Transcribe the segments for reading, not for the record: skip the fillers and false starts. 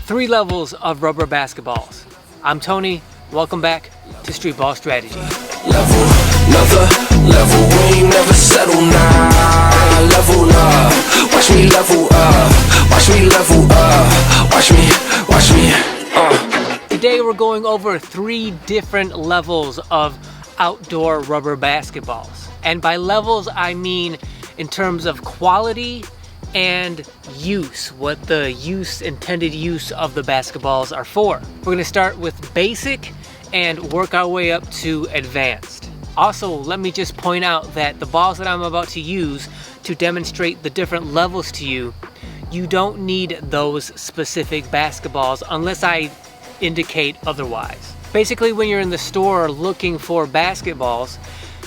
3 levels of rubber basketballs. I'm Tony, welcome back to Streetball Strategies. Level, another level, we ain't never settle now. Level up, watch me level up, watch me level up, watch me. Today we're going over 3 different levels of outdoor rubber basketballs. And by levels I mean in terms of quality and use, what the intended use of the basketballs are for. We're gonna start with basic and work our way up to advanced. Also, let me just point out that the balls that I'm about to use to demonstrate the different levels to you, you don't need those specific basketballs unless I indicate otherwise. Basically, when you're in the store looking for basketballs,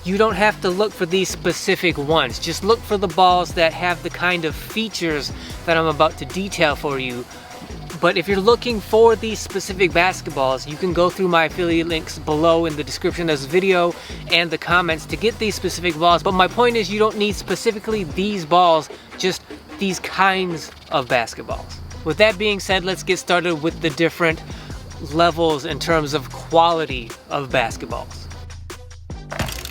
you don't have to look for these specific ones. Just look for the balls that have the kind of features that I'm about to detail for you. But if you're looking for these specific basketballs, you can go through my affiliate links below in the description of this video and the comments to get these specific balls. But my point is, you don't need specifically these balls, just these kinds of basketballs. With that being said, let's get started with the different levels in terms of quality of basketballs.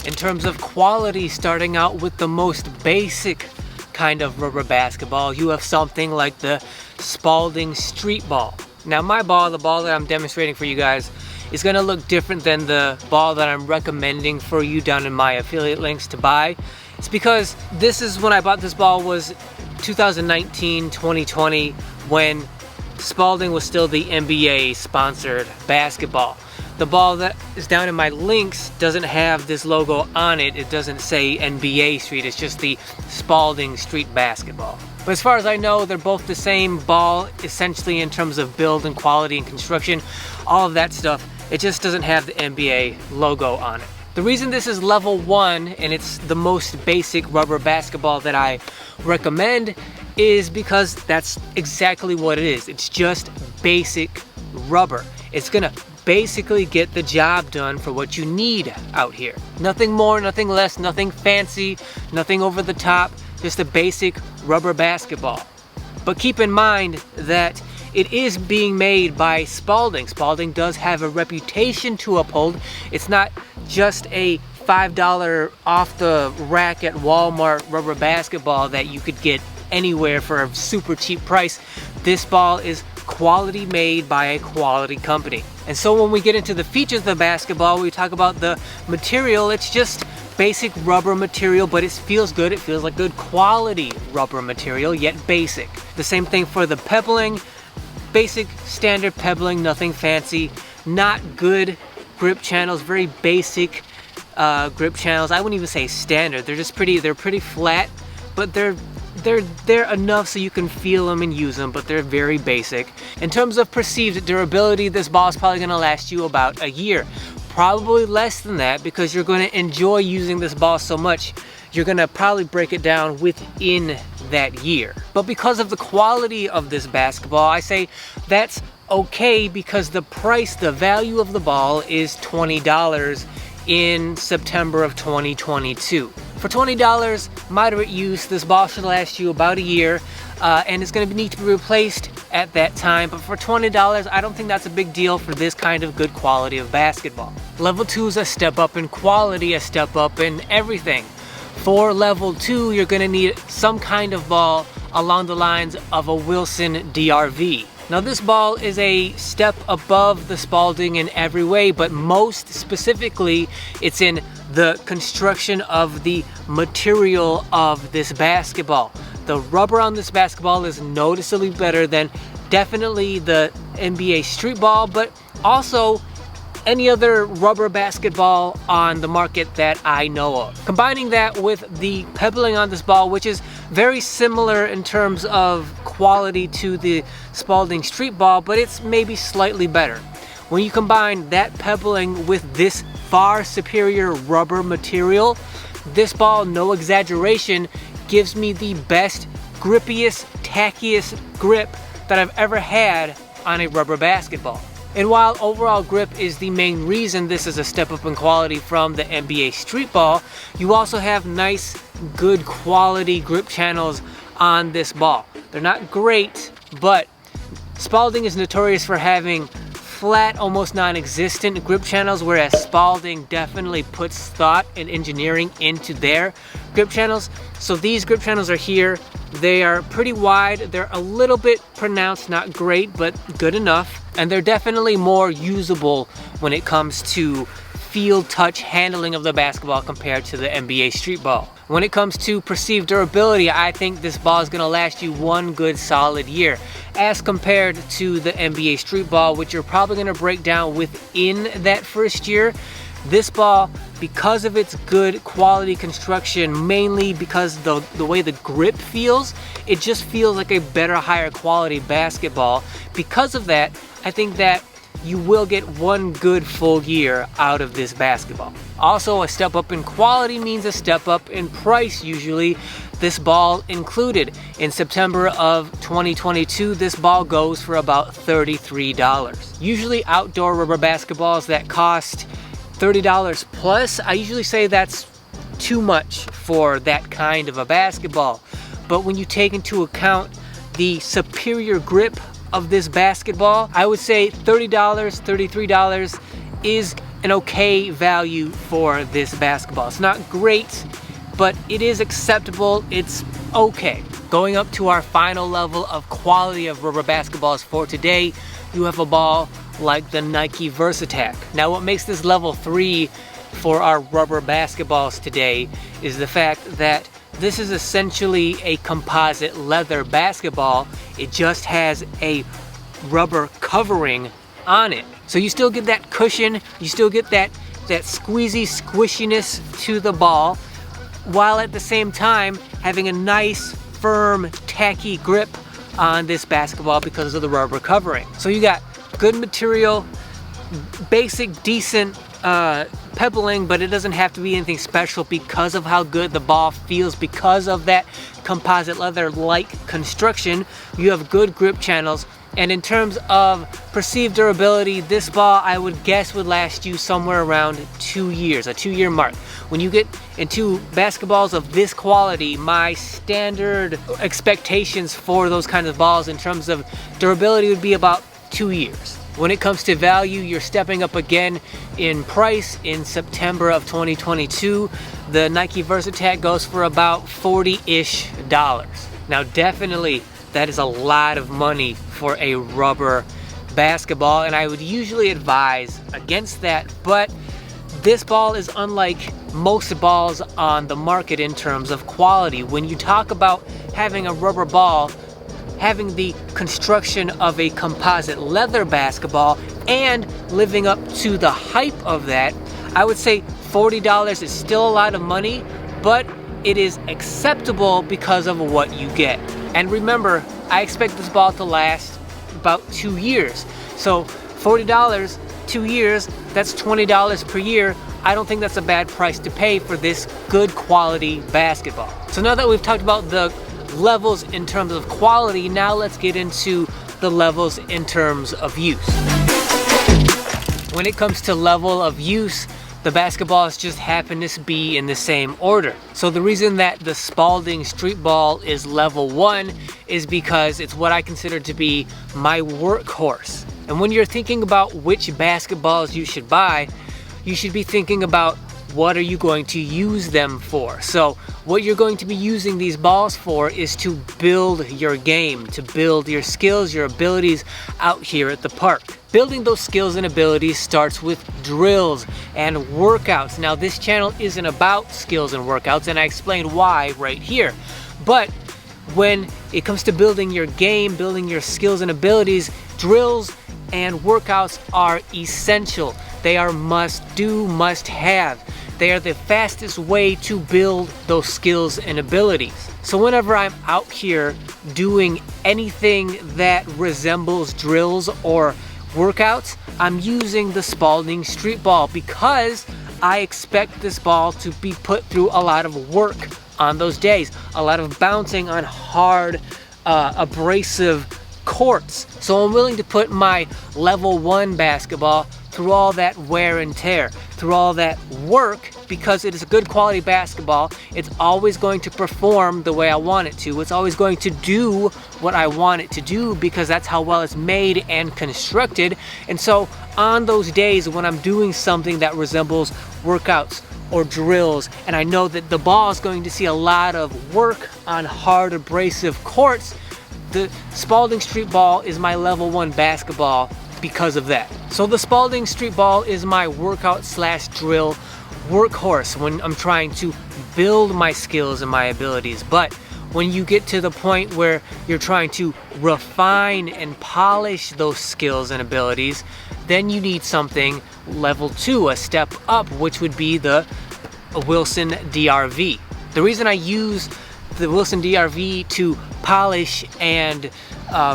In terms of quality, starting out with the most basic kind of rubber basketball, you have something like the SPALDING Streetball. Now my ball, the ball that I'm demonstrating for you guys, is gonna look different than the ball that I'm recommending for you down in my affiliate links to buy. It's because this is when I bought this ball was 2019, 2020, when SPALDING was still the NBA sponsored basketball. The ball that is down in my links doesn't have this logo on it. It doesn't say NBA Street, it's just the SPALDING Street Basketball. But as far as I know, they're both the same ball, essentially in terms of build and quality and construction, all of that stuff. It just doesn't have the NBA logo on it. The reason this is level 1 and it's the most basic rubber basketball that I recommend is because that's exactly what it is. It's just basic rubber. It's gonna basically get the job done for what you need out here. Nothing more, nothing less, nothing fancy, nothing over the top, just a basic rubber basketball. But keep in mind that it is being made by SPALDING. SPALDING does have a reputation to uphold. It's not just a $5 off the rack at Walmart rubber basketball that you could get anywhere for a super cheap price. This ball is quality made by a quality company. And so when we get into the features of the basketball, we talk about the material. It's just basic rubber material, but it feels good. It feels like good quality rubber material, yet basic. The same thing for the pebbling. Basic standard pebbling, nothing fancy. Not good grip channels, very basic grip channels. I wouldn't even say standard. They're just they're pretty flat, but they're enough so you can feel them and use them, but they're very basic. In terms of perceived durability, this ball is probably gonna last you about a year. Probably less than that, because you're gonna enjoy using this ball so much, you're gonna probably break it down within that year. But because of the quality of this basketball, I say that's okay, because the price, the value of the ball is $20 in September of 2022. For $20, moderate use, this ball should last you about a year, and it's going to need to be replaced at that time. But for $20, I don't think that's a big deal for this kind of good quality of basketball. Level 2 is a step up in quality, a step up in everything. For level 2, you're going to need some kind of ball along the lines of a Wilson DRV. Now this ball is a step above the SPALDING in every way, but most specifically, it's in the construction of the material of this basketball. The rubber on this basketball is noticeably better than definitely the NBA Street Ball, but also any other rubber basketball on the market that I know of. Combining that with the pebbling on this ball, which is very similar in terms of quality to the SPALDING Street Ball, but it's maybe slightly better. When you combine that pebbling with this far superior rubber material, this ball, no exaggeration, gives me the best, grippiest, tackiest grip that I've ever had on a rubber basketball. And while overall grip is the main reason this is a step up in quality from the NBA Street Ball, you also have nice, good quality grip channels on this ball. They're not great, but Spalding is notorious for having flat, almost non-existent grip channels, whereas Spalding definitely puts thought and engineering into their grip channels. So these grip channels are here. They are pretty wide. They're a little bit pronounced, not great, but good enough. And they're definitely more usable when it comes to field touch handling of the basketball compared to the NBA street ball. When it comes to perceived durability, I think this ball is going to last you one good solid year as compared to the NBA street ball, which you're probably going to break down within that first year. This ball, because of its good quality construction, mainly because the way the grip feels, it just feels like a better, higher quality basketball. Because of that, I think that you will get one good full year out of this basketball. Also, a step up in quality means a step up in price usually. This ball included. In September of 2022, this ball goes for about $33. Usually outdoor rubber basketballs that cost $30 plus, I usually say that's too much for that kind of a basketball. But when you take into account the superior grip of this basketball, I would say $30, $33 is an okay value for this basketball. It's not great, but it is acceptable. It's okay. Going up to our final level of quality of rubber basketballs for today, you have a ball like the Nike VersaTAC. Now, what makes this level 3 for our rubber basketballs today is the fact that this is essentially a composite leather basketball. It just has a rubber covering on it. So you still get that cushion, you still get that squeezy squishiness to the ball, while at the same time having a nice, firm, tacky grip on this basketball because of the rubber covering. So you got good material, basic, decent pebbling, but it doesn't have to be anything special because of how good the ball feels. Because of that composite leather-like construction, you have good grip channels. And in terms of perceived durability, this ball I would guess would last you somewhere around 2 years, a 2-year mark. When you get into basketballs of this quality, my standard expectations for those kinds of balls in terms of durability would be about 2 years. When it comes to value, you're stepping up again in price. In September of 2022, the Nike VersaTAC goes for about $40-ish. Now, definitely, that is a lot of money for a rubber basketball, and I would usually advise against that, but this ball is unlike most balls on the market in terms of quality. When you talk about having a rubber ball, having the construction of a composite leather basketball and living up to the hype of that, I would say $40 is still a lot of money, but it is acceptable because of what you get. And remember, I expect this ball to last about 2 years. So $40, 2 years, that's $20 per year. I don't think that's a bad price to pay for this good quality basketball. So now that we've talked about the levels in terms of quality, now let's get into the levels in terms of use. When it comes to level of use, the basketballs just happen to be in the same order. So the reason that the Spalding street ball is level 1 is because it's what I consider to be my workhorse. And when you're thinking about which basketballs you should buy, you should be thinking about what are you going to use them for. So what you're going to be using these balls for is to build your game, to build your skills, your abilities out here at the park. Building those skills and abilities starts with drills and workouts. Now, this channel isn't about skills and workouts, and I explained why right here. But when it comes to building your game, building your skills and abilities, drills and workouts are essential. They are must do, must have. They are the fastest way to build those skills and abilities. So whenever I'm out here doing anything that resembles drills or workouts, I'm using the Spalding street ball because I expect this ball to be put through a lot of work on those days, a lot of bouncing on hard, abrasive courts. So I'm willing to put my level 1 basketball through all that wear and tear, through all that work, because it is a good quality basketball, it's always going to perform the way I want it to. It's always going to do what I want it to do, because that's how well it's made and constructed. And so on those days when I'm doing something that resembles workouts or drills, and I know that the ball is going to see a lot of work on hard abrasive courts, the Spalding Street Ball is my level 1 basketball because of that. So the Spalding Street Ball is my workout slash drill workhorse when I'm trying to build my skills and my abilities. But when you get to the point where you're trying to refine and polish those skills and abilities, then you need something level 2, a step up, which would be the Wilson DRV. The reason I use the Wilson DRV to polish and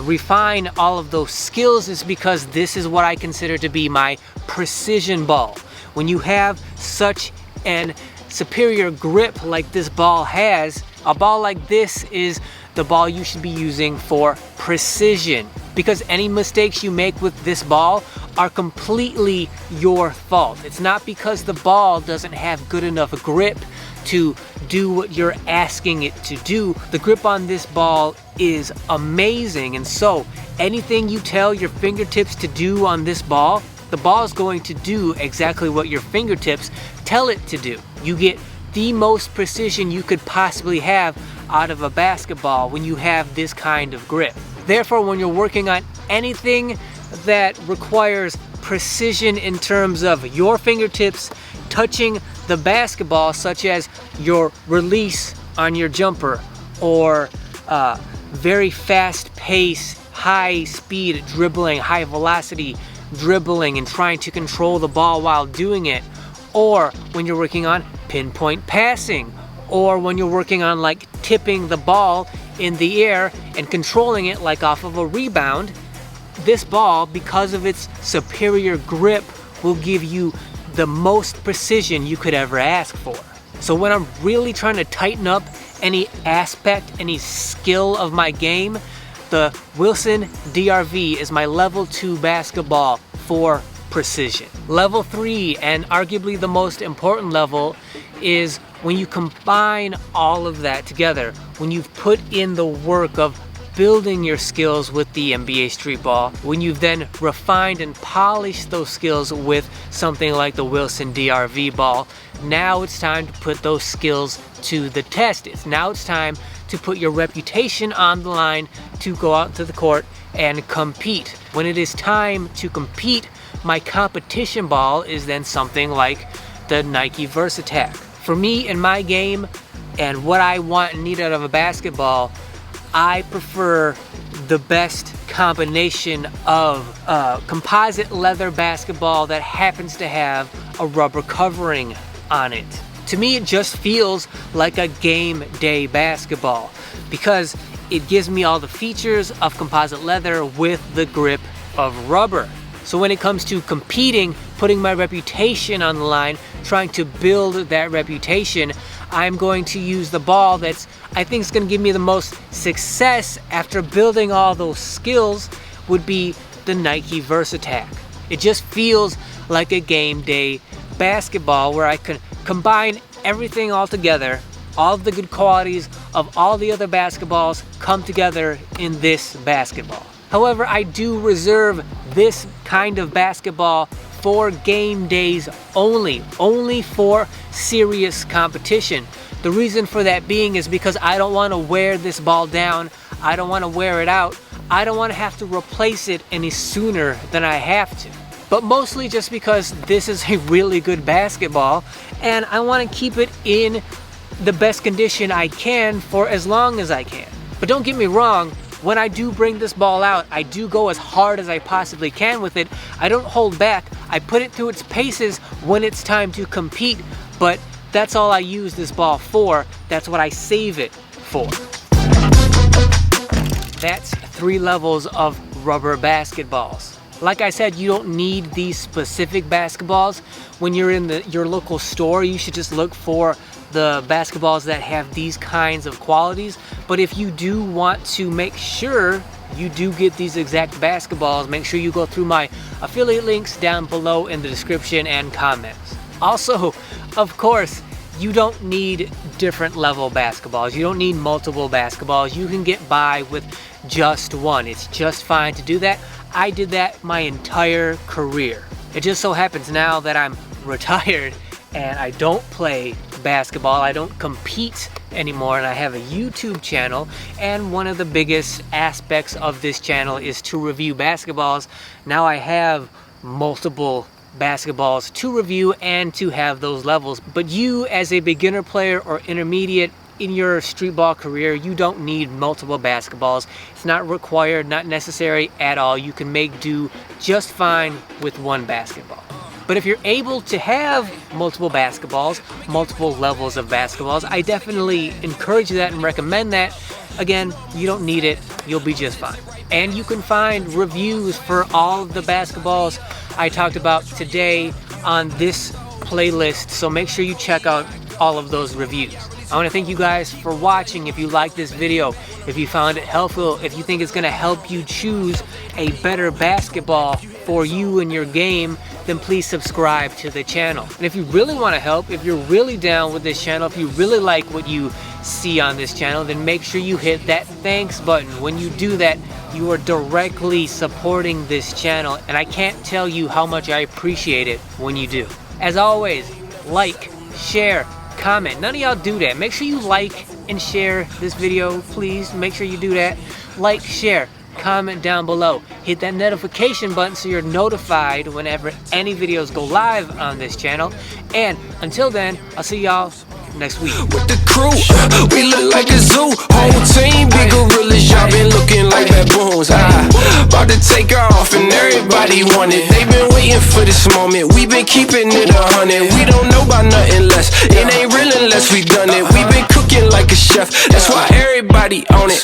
refine all of those skills is because this is what I consider to be my precision ball. When you have such an superior grip like this ball has, a ball like this is the ball you should be using for precision, because any mistakes you make with this ball are completely your fault. It's not because the ball doesn't have good enough grip to do what you're asking it to do. The grip on this ball is amazing, and so anything you tell your fingertips to do on this ball, the ball is going to do exactly what your fingertips tell it to do. You get the most precision you could possibly have out of a basketball when you have this kind of grip. Therefore, when you're working on anything that requires precision in terms of your fingertips touching the basketball, such as your release on your jumper, or very fast pace, high speed dribbling, high velocity dribbling and trying to control the ball while doing it, or when you're working on pinpoint passing, or when you're working on like tipping the ball in the air and controlling it like off of a rebound, this ball, because of its superior grip, will give you the most precision you could ever ask for. So when I'm really trying to tighten up any aspect, any skill of my game, the Wilson DRV is my level 2 basketball for precision. Level 3, and arguably the most important level, is when you combine all of that together, when you've put in the work of building your skills with the NBA Street Ball, when you've then refined and polished those skills with something like the Wilson DRV ball, now it's time to put those skills to the test. Now it's time to put your reputation on the line to go out to the court and compete. When it is time to compete, my competition ball is then something like the Nike VersaTack. For me in my game and what I want and need out of a basketball, I prefer the best combination of composite leather basketball that happens to have a rubber covering on it. To me, it just feels like a game day basketball because it gives me all the features of composite leather with the grip of rubber. So when it comes to competing, putting my reputation on the line, trying to build that reputation, I'm going to use the ball that's, I think is going to give me the most success after building all those skills, would be the Nike VersaTack. It just feels like a game day basketball where I can combine everything all together. All of the good qualities of all the other basketballs come together in this basketball. However, I do reserve this kind of basketball for game days only for serious competition. The reason for that being is because I don't want to wear this ball down. I don't want to wear it out. I don't want to have to replace it any sooner than I have to. But mostly just because this is a really good basketball and I want to keep it in the best condition I can for as long as I can. But don't get me wrong, when I do bring this ball out, I do go as hard as I possibly can with it. I don't hold back. I put it through its paces when it's time to compete, but that's all I use this ball for. That's what I save it for. That's 3 levels of rubber basketballs. Like I said, you don't need these specific basketballs. When you're in your local store, you should just look for the basketballs that have these kinds of qualities. But if you do want to make sure you do get these exact basketballs, make sure you go through my affiliate links down below in the description and comments. Also, of course, you don't need different level basketballs. You don't need multiple basketballs. You can get by with just one. It's just fine to do that. I did that my entire career. It just so happens now that I'm retired and I don't play basketball, I don't compete anymore, and I have a YouTube channel, and one of the biggest aspects of this channel is to review basketballs. Now I have multiple basketballs to review and to have those levels. But you, as a beginner player or intermediate in your street ball career, you don't need multiple basketballs. It's not required, not necessary at all. You can make do just fine with one basketball. But if you're able to have multiple basketballs, multiple levels of basketballs, I definitely encourage that and recommend that. Again, you don't need it, you'll be just fine. And you can find reviews for all of the basketballs I talked about today on this playlist, so make sure you check out all of those reviews. I want to thank you guys for watching. If you liked this video, if you found it helpful, if you think it's going to help you choose a better basketball for you and your game, then please subscribe to the channel. And if you really want to help, if you're really down with this channel, if you really like what you see on this channel, then make sure you hit that thanks button. When you do that, you are directly supporting this channel, and I can't tell you how much I appreciate it when you do. As always, like, share, comment. None of y'all do that. Make sure you like and share this video, please. Make sure you do that. Like, share, comment down below. Hit that notification button so you're notified whenever any videos go live on this channel. And until then, I'll see y'all next week. With the crew, we look like a zoo. Whole team, big gorillas, y'all been looking like baboons. About to take off and everybody want it. They been waiting for this moment. We been keeping it 100. We don't know about nothing less. It ain't real unless we done it. We been cooking like a chef. That's why everybody on it.